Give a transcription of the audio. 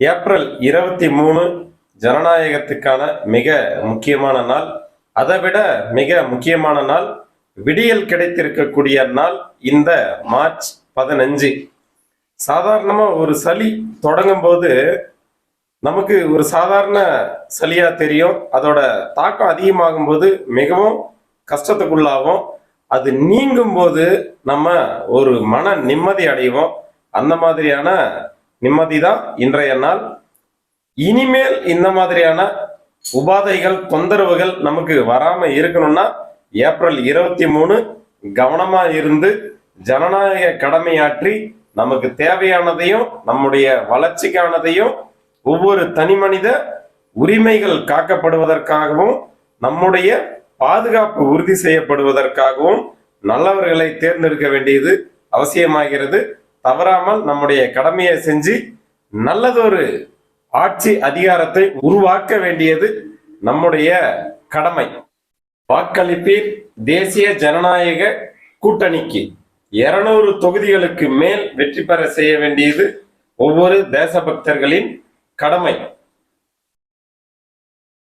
April 23 ஜனநாயகத்துக்கான மிக முக்கியமான நாள். அதைவிட மிக முக்கியமான நாள், விடியல் கிடைத்திருக்கக்கூடிய நாள் இந்த மார்ச் 15. சாதாரணமா ஒரு சளி தொடங்கும் போது நமக்கு ஒரு சாதாரண சளியா தெரியும். அதோட தாக்கம் அதிகமாகும் போது மிகவும் கஷ்டத்துக்குள்ளாகும். அது நீங்கும் போது நம்ம ஒரு மன நிம்மதி அடைவோம். அந்த மாதிரியான நிம்மதி தான் இன்றைய நாள். இனிமேல் இந்த மாதிரியான உபாதைகள், தொந்தரவுகள் நமக்கு வராம இருக்கணும்னா ஏப்ரல் 23 கவனமா இருந்து ஜனநாயக கடமையாற்றி நமக்கு தேவையானதையும் நம்முடைய வளர்ச்சிக்கானதையும் ஒவ்வொரு தனி மனித உரிமைகள் காக்கப்படுவதற்காகவும் நம்முடைய பாதுகாப்பு உறுதி செய்யப்படுவதற்காகவும் நல்லவர்களை தேர்ந்தெடுக்க வேண்டியது அவசியமாகிறது. தவறாமல் நம்முடைய கடமையை செஞ்சு நல்லதொரு ஆட்சி அதிகாரத்தை உருவாக்க வேண்டியது நம்முடைய கடமை. வாக்களிப்பீர். தேசிய ஜனநாயக கூட்டணிக்கு 200 தொகுதிகளுக்கு மேல் வெற்றி பெற செய்ய வேண்டியது ஒவ்வொரு தேசபக்தர்களின் கடமை.